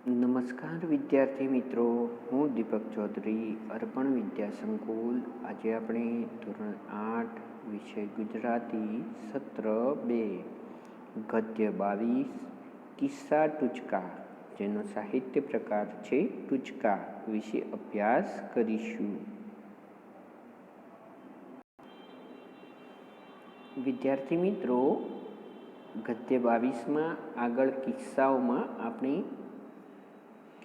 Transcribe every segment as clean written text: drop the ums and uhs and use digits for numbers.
નમસ્કાર વિદ્યાર્થી મિત્રો, હું દીપક ચૌધરી, અર્પણ વિદ્યા સંકુલ. આજે આપણે ધોરણ 8 વિષય ગુજરાતી સત્ર 2 ગદ્ય 22 કિસ્સા ટૂચકા, જેનો સાહિત્ય પ્રકાર છે ટૂચકા, વિશે અભ્યાસ કરીશું. વિદ્યાર્થી મિત્રો, ગદ્ય 22માં આગળ કિસ્સાઓમાં આપણે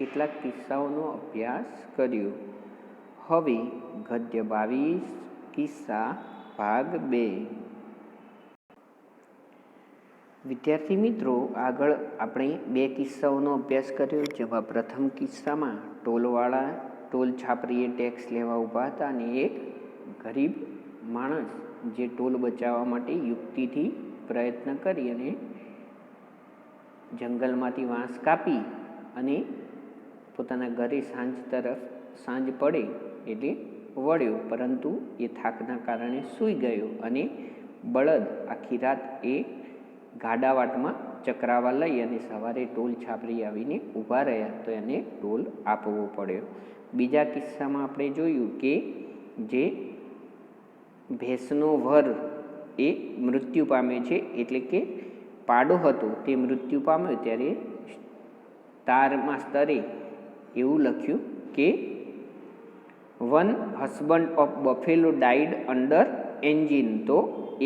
કેટલાક કિસ્સાઓનો અભ્યાસ કર્યો. હવે ગદ્ય 22 કિસ્સા ભાગ 2. વિદ્યાર્થી મિત્રો, આગળ આપણે 2 કિસ્સાઓનો અભ્યાસ કર્યો, જેમાં પ્રથમ કિસ્સામાં ટોલ છાપરીએ ટેક્સ લેવા ઊભા હતા અને એક ગરીબ માણસ જે ટોલ બચાવવા માટે યુક્તિથી પ્રયત્ન કરી અને જંગલમાંથી વાંસ કાપી અને પોતાના ઘરે સાંજ પડે એટલે વળ્યો, પરંતુ એ થાકના કારણે સૂઈ ગયો અને બળદ આખી રાત એ ગાડાવાટમાં ચકરાવા લઈ અને સવારે ટોલ છાપરી આવીને ઊભા રહ્યા તો એને ટોલ આપવો પડ્યો. બીજા કિસ્સામાં આપણે જોયું કે જે ભેંસનો વર એ મૃત્યુ પામે છે, એટલે કે પાડો હતો તે મૃત્યુ પામ્યો, ત્યારે તારમાં સ્તરે એવું લખ્યું કે one husband of Buffalo died under engine. તો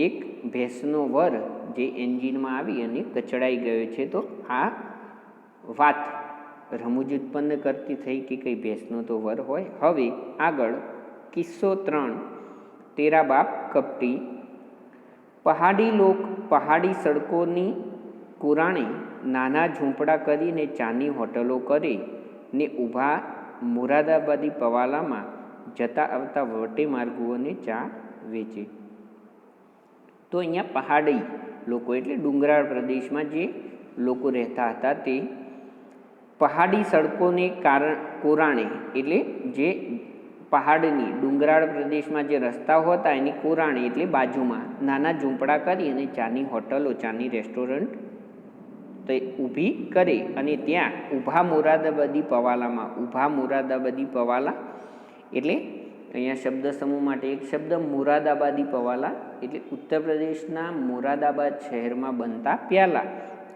એક ભેંસનો વર જે એન્જિનમાં આવી અને કચડાઈ ગયો છે. તો આ વાત રમૂજ ઉત્પન્ન કરતી થઈ કે કઈ ભેંસનો તો વર હોય. હવે આગળ કિસ્સો 3 તેરા બાપ કપટી. પહાડી લોક પહાડી સડકોની કુરાણે નાના ઝૂંપડા કરીને ચાની હોટલો કરે ને ઊભા મુરાદાબાદી પવાલામાં જતા આવતા વટે માર્ગોને ચા વેચે. તો અહીંયા પહાડી લોકો એટલે ડુંગરાળ પ્રદેશમાં જે લોકો રહેતા હતા તે પહાડી સડકોને કોરાણે એટલે જે પહાડની ડુંગરાળ પ્રદેશમાં જે રસ્તાઓ હતા એની કોરાણે એટલે બાજુમાં નાના ઝૂંપડા કરી અને ચાની હોટલો, ચાની રેસ્ટોરન્ટ તે ઊભી કરે અને ત્યાં ઊભા મુરાદાબાદી પવાલામાં, ઊભા મુરાદાબાદી પવાલા એટલે અહીંયા શબ્દ સમૂહ માટે એક શબ્દ મુરાદાબાદી પવાલા એટલે ઉત્તર પ્રદેશના મુરાદાબાદ શહેરમાં બનતા પ્યાલા,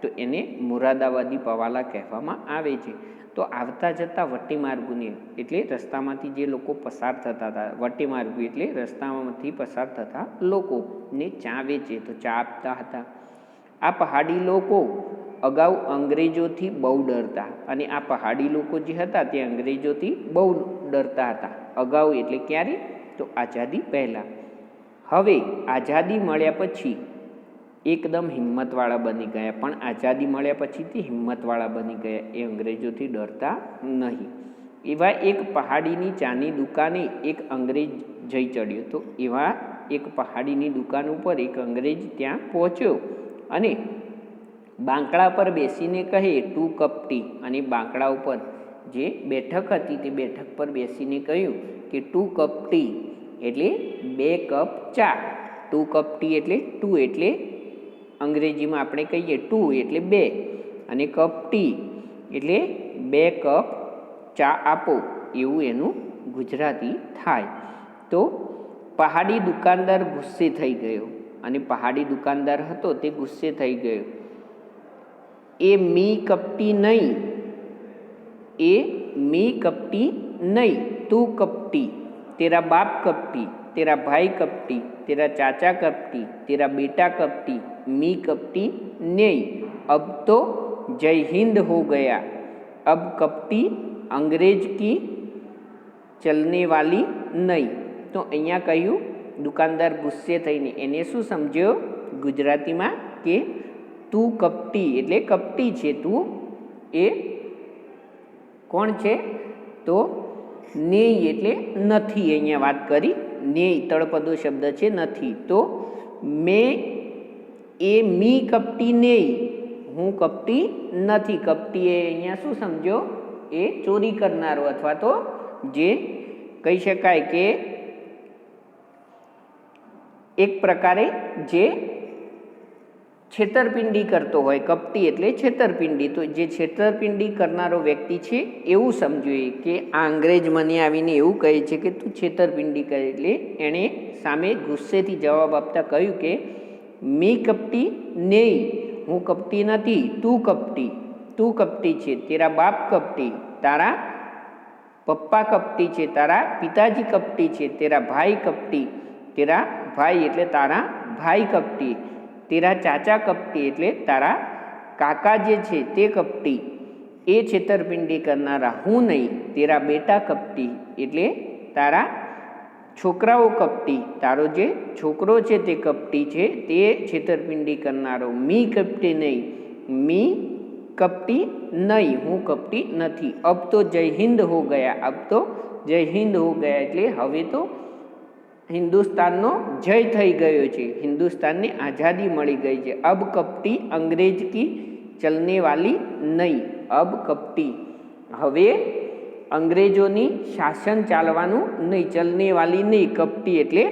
તો એને મુરાદાબાદી પવાલા કહેવામાં આવે છે. તો આવતા જતા વટી માર્ગોને એટલે રસ્તામાંથી જે લોકો પસાર થતા હતા, વટી માર્ગો એટલે રસ્તામાંથી પસાર થતા લોકોને ચા વેચે, તો ચા આપતા હતા. આ પહાડી લોકો અગાઉ અંગ્રેજોથી બહુ ડરતા, અને આ પહાડી લોકો જે હતા તે અંગ્રેજોથી બહુ ડરતા હતા. અગાઉ એટલે ક્યારે? તો આઝાદી પહેલાં. હવે આઝાદી મળ્યા પછી એકદમ હિંમતવાળા બની ગયા, પણ આઝાદી મળ્યા પછી તે હિંમતવાળા બની ગયા, એ અંગ્રેજોથી ડરતા નહીં. એવા એક પહાડીની ચાની દુકાને એક અંગ્રેજ જઈ ચડ્યો. તો એવા એક પહાડીની દુકાન ઉપર એક અંગ્રેજ ત્યાં પહોંચ્યો અને બાંકડા પર બેસીને કહે ટુ કપ ટી. અને બાંકડા ઉપર જે બેઠક હતી તે બેઠક પર બેસીને કહ્યું કે 2 કપ ટી એટલે 2 કપ ચા. 2 કપ ટી એટલે 2 એટલે અંગ્રેજીમાં આપણે કહીએ 2 એટલે 2, અને કપ ટી એટલે 2 કપ ચા આપો, એવું એનું ગુજરાતી થાય. તો પહાડી દુકાનદાર ગુસ્સે થઈ ગયો, અને પહાડી દુકાનદાર હતો તે ગુસ્સે થઈ ગયો. એ મી કપટી નહીં, એ મી કપટી નહીં, તું કપટી, તેરા બાપ કપટી, તેરા ભાઈ કપટી, તેરા ચાચા કપટી, તેરા બેટા કપટી, મી કપટી નહીં. અબ તો જય હિન્દ હો ગયા, અબ કપટી અંગ્રેજ કી ચલને વાલી નહીં. તો અહીંયા કહ્યું દુકાનદાર ગુસ્સે થઈને એને શું સમજ્યો ગુજરાતીમાં કે તું કપટી એટલે કપટી છે, તું એ કોણ છે? તો નેય એટલે નથી. અહીંયા વાત કરી નેય તળપદો શબ્દ છે, નથી. તો મેં એ મી કપટી નેય, હું કપટી નથી. કપટી એ અહીંયા શું સમજો? એ ચોરી કરનારો, અથવા તો જે કહી શકાય કે એક પ્રકારે જે છેતરપિંડી કરતો હોય, કપટી એટલે છેતરપિંડી, તો જે છેતરપિંડી કરનારો વ્યક્તિ છે એવું સમજ્યું કે આ અંગ્રેજ મને આવીને એવું કહે છે કે તું છેતરપિંડી કરે. એટલે એણે સામે ગુસ્સેથી જવાબ આપતા કહ્યું કે મી કપટી નહીં, હું કપટી નથી, તું કપટી છે, તેરા બાપ કપટી, તારા પપ્પા કપટી છે, તારા પિતાજી કપટી છે, તેરા ભાઈ કપટી, તેરા ભાઈ એટલે તારા ભાઈ કપટી, તેરા ચાચા કપટી એટલે તારા કાકા જે છે તે કપટી, એ છેતરપિંડી કરનારા હું નહીં, તેરા બેટા કપટી એટલે તારા છોકરાઓ કપટી, તારો જે છોકરો છે તે કપટી છે, તે છેતરપિંડી કરનારો, મી કપટી નહીં, મી કપટી નહીં, હું કપટી નથી. અબ તો જય હિન્દ હો ગયા, અબ તો જય હિન્દ હો ગયા એટલે હવે તો હિન્દુસ્તાનનો જય થઈ ગયો છે, હિન્દુસ્તાનને આઝાદી મળી ગઈ છે. અબ કપટી અંગ્રેજ કી ચલને વાલી નહીં, અબ કપટી હવે અંગ્રેજોની શાસન ચાલવાનું નહીં, ચલને વાલી નહીં, કપટી એટલે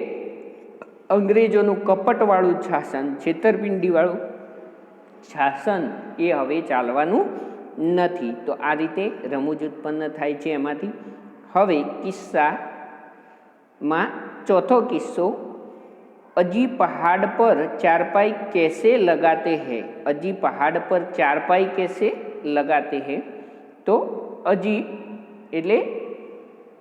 અંગ્રેજોનું કપટવાળું શાસન, છેતરપિંડીવાળું શાસન એ હવે ચાલવાનું નથી. તો આ રીતે રમૂજ ઉત્પન્ન થાય છે એમાંથી. હવે કિસ્સામાં ચોથો કિસ્સો, અજી પહાડ પર ચારપાઈ कैसे लगाते हैं, અજી પહાડ પર ચારપાઈ कैसे लगाते हैं. તો અજી એટલે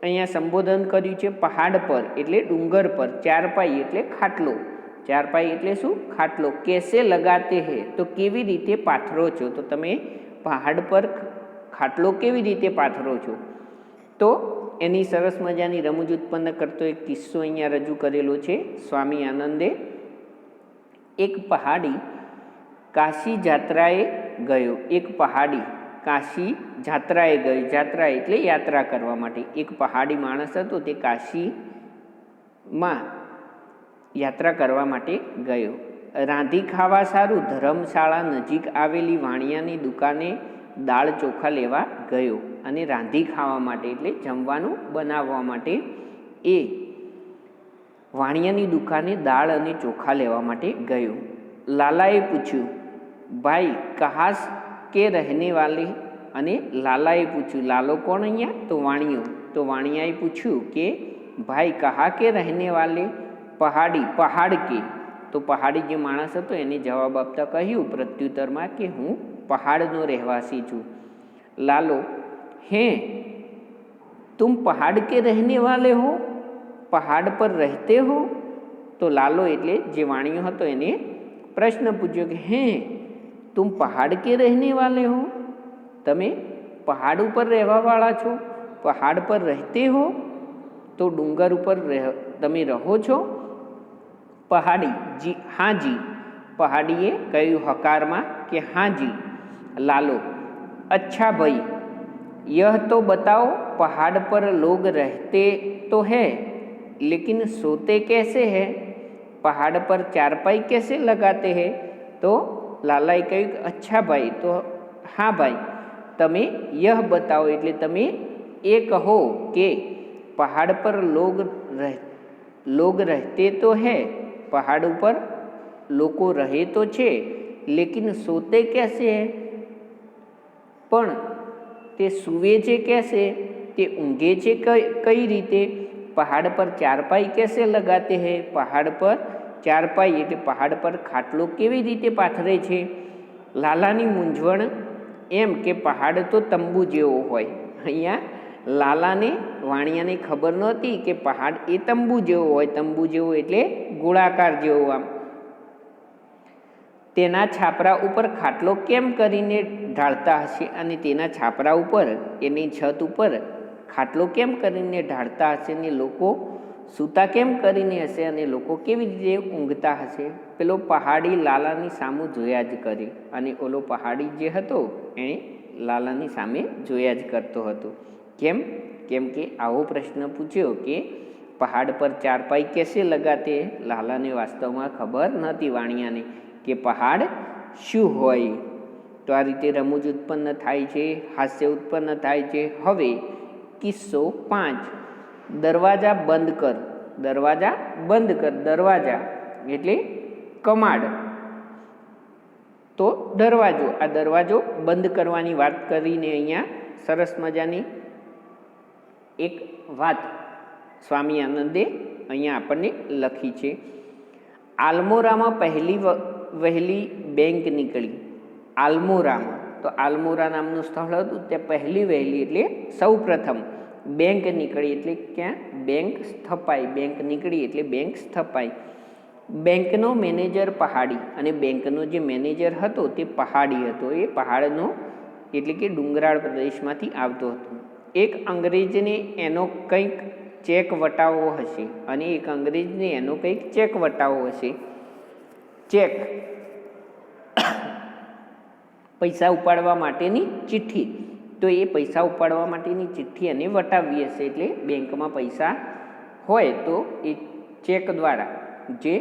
અહીંયા સંબોધન કર્યું છે પહાડ પર એટલે ડુંગર પર, ચારપાઈ એટલે ખાટલો, ચારપાઈ એટલે શું? ખાટલો. કેસે લગાતે હે તો કેવી રીતે પાથરો છો, તો તમે પહાડ પર ખાટલો કેવી રીતે પાથરો છો. તો એની સરસ મજાની રમૂજ ઉત્પન્ન કરતો એક કિસ્સો અહીંયા રજૂ કરેલો છે સ્વામી આનંદે. એક પહાડી કાશી જાત્રાએ ગયો, એક પહાડી કાશી જાત્રાએ ગયો, જાત્રા એટલે યાત્રા કરવા માટે. એક પહાડી માણસ હતો, તે કાશીમાં યાત્રા કરવા માટે ગયો. રાંધી ખાવા સારું ધર્મશાળા નજીક આવેલી વાણિયાની દુકાને દાળ ચોખા લેવા ગયો, અને રાંધી ખાવા માટે એટલે જમવાનું બનાવવા માટે એ વાણિયાની દુકાને દાળ અને ચોખા લેવા માટે ગયો. લાલાએ પૂછ્યું, ભાઈ કહાસ કે રહેને વાલે, અને લાલાએ પૂછ્યું, લાલો કોણ અહીંયા? તો વાણિયો. તો વાણિયાએ પૂછ્યું કે ભાઈ કહા કે રહેને વાલે, પહાડી, પહાડ કે. તો પહાડી જે માણસ હતો એને જવાબ આપતા કહ્યું પ્રત્યુત્તરમાં કે હું પહાડનો રહેવાસી છું. લાલો, હે तुम पहाड़ के रहने वाले हो, पहाड़ पर रहते हो. तो लालो એટલે જે વાણિયો હતો એને પ્રશ્ન પૂછ્યો કે હે तुम पहाड़ के रहने वाले हो, તમે પહાડ ઉપર રહેવાવાળા છો, પહાડ પર રહેતે હો, તો ડુંગર ઉપર તમે રહો છો. પહાડી જી, હા જી. પહાડીએ કહ્યું હકારમાં કે હા જી. લાલો, अच्छा भाई यह तो बताओ पहाड़ पर लोग रहते तो है लेकिन सोते कैसे हैं, पहाड़ पर चारपाई कैसे लगाते हैं. तो लालाए કહ્યું કે અચ્છા ભાઈ, તો હા ભાઈ તમે यह बताओ એટલે તમે એ કહો કે પહાડ પર लोग रहते तो है, પહાડ ઉપર લોકો રહે તો છે, લેકિન સોતે कैसे है, પણ તે સૂવે છે कैसे, તે ઊંઘે છે કઈ રીતે. પહાડ પર ચારપાઈ कैसे लगाते हैं, પહાડ પર ચારપાઈ એટલે પહાડ પર ખાટલો કેવી રીતે પાથરે છે. લાલાની મૂંઝવણ એમ કે પહાડ તો તંબુ જેવો હોય. અહીંયા લાલાને વાણિયાને ખબર નહોતી કે પહાડ એ તંબુ જેવો હોય, તંબુ જેવો એટલે ગોળાકાર જેવો. આમ તેના છાપરા ઉપર ખાટલો કેમ કરીને ઢાળતા હશે, અને તેના છાપરા ઉપર એની છત ઉપર ખાટલો કેમ કરીને ઢાળતા હશે, ને લોકો સૂતા કેમ કરીને હશે, અને લોકો કેવી રીતે ઊંઘતા હશે. પેલો પહાડી લાલાની સામે જોયા જ કરે, અને ઓલો પહાડી જે હતો એણે લાલાની સામે જોયા જ કરતો હતો. કેમ? કેમ કે આવો પ્રશ્ન પૂછ્યો કે પહાડ પર ચારપાઈ कैसे लगाते. લાલાને વાસ્તવમાં ખબર નહોતી વાણિયાને કે પહાડ શું હોય. તો આ રીતે રમૂજ ઉત્પન્ન થાય છે, હાસ્ય ઉત્પન્ન થાય છે. હવે કિસ્સો 5, દરવાજા બંધ કર. દરવાજા બંધ કર, દરવાજા એટલે કમાડ. તો દરવાજો, આ દરવાજો બંધ કરવાની વાત કરીને અહીંયા સરસ મજાની એક વાત સ્વામી આનંદે અહીંયા આપણને લખી છે. આલમોરામાં વહેલી બેંક નીકળી. આલમોરામાં, તો આલમોરા નામનું સ્થળ હતું, ત્યાં પહેલી વહેલી એટલે સૌ પ્રથમ બેંક નીકળી એટલે ક્યાં બેંક સ્થપાઈ. બેંક નીકળી એટલે બેંક સ્થપાઈ. બેંકનો મેનેજર પહાડી, અને બેંકનો જે મેનેજર હતો તે પહાડી હતો. એ પહાડનો એટલે કે ડુંગરાળ પ્રદેશમાંથી આવતો હતો. એક અંગ્રેજને એનો કંઈક ચેક વટાવવો હશે, અને એક અંગ્રેજને એનો કંઈક ચેક વટાવવો હશે. ચેક પૈસા ઉપાડવા માટેની ચિઠ્ઠી, તો એ પૈસા ઉપાડવા માટેની ચિઠ્ઠી એને વટાવવી હશે. એટલે બેંકમાં પૈસા હોય તો એ ચેક દ્વારા, જે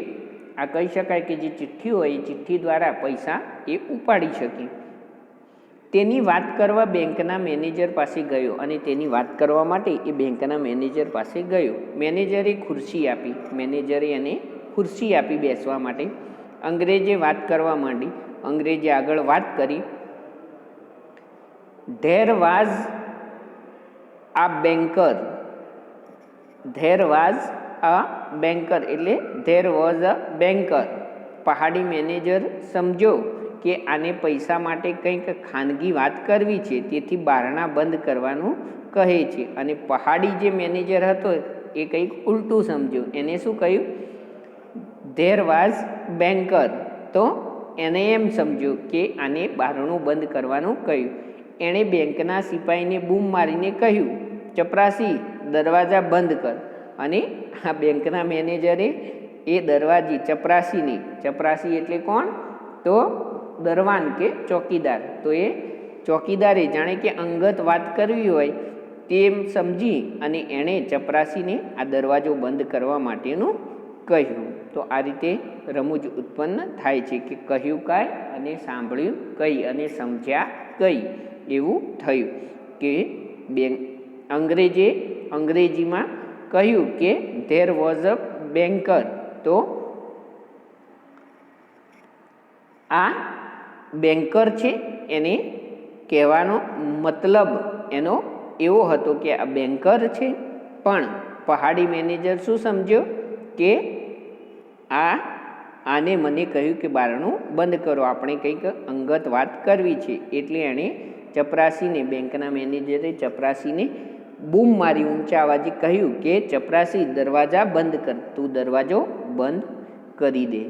આ કહી શકાય કે જે ચિઠ્ઠી હોય એ ચિઠ્ઠી દ્વારા પૈસા એ ઉપાડી શકે. તેની વાત કરવા બેંકના મેનેજર પાસે ગયો, અને તેની વાત કરવા માટે એ બેંકના મેનેજર પાસે ગયો. મેનેજરે ખુરશી આપી. મેનેજરે એને ખુરશી આપી બેસવા માટે. અંગ્રેજે વાત કરવા માંડી. અંગ્રેજે આગળ વાત કરી. ધેર વાઝ આ banker. There vase a banker એટલે ધેર વોઝ અ બેન્કર. પહાડી મેનેજર સમજો કે આને પૈસા માટે કંઈક ખાનગી વાત કરવી છે, તેથી બારણા બંધ કરવાનું કહે છે. અને પહાડી જે મેનેજર હતો એ કંઈક ઉલટું સમજ્યો. એને શું કહ્યું? ધેર વાઝ બેન્કર, તો એને એમ સમજ્યું કે આને બારણું બંધ કરવાનું કહ્યું. એણે બેંકના સિપાહીને બૂમ મારીને કહ્યું, ચપરાસી દરવાજા બંધ કર. અને આ બેંકના મેનેજરે એ દરવાજી ચપરાસીને, ચપરાસી એટલે કોણ? તો દરવાન કે ચોકીદાર. તો એ ચોકીદારે જાણે કે અંગત વાત કરવી હોય તેમ સમજી અને એણે ચપરાસીને આ દરવાજો બંધ કરવા માટેનું કહ્યું. તો આ રીતે રમૂજ ઉત્પન્ન થાય છે કે કહ્યું કાંઈ અને સાંભળ્યું કંઈ અને સમજ્યા કંઈ, એવું થયું. કે અંગ્રેજીમાં કહ્યું કે ધેર વોઝ અ બેન્કર, તો આ બેન્કર છે એને કહેવાનો મતલબ એનો એવો હતો કે આ બેન્કર છે. પણ પહાડી મેનેજર શું સમજ્યો કે આને મને કહ્યું કે બારણું બંધ કરો, આપણે કંઈક અંગત વાત કરવી છે. એટલે એણે ચપરાસીને, બેંકના મેનેજરે ચપરાસીને બૂમ મારી, ઊંચા અવાજે કહ્યું કે ચપરાસી દરવાજા બંધ કર, તું દરવાજો બંધ કરી દે.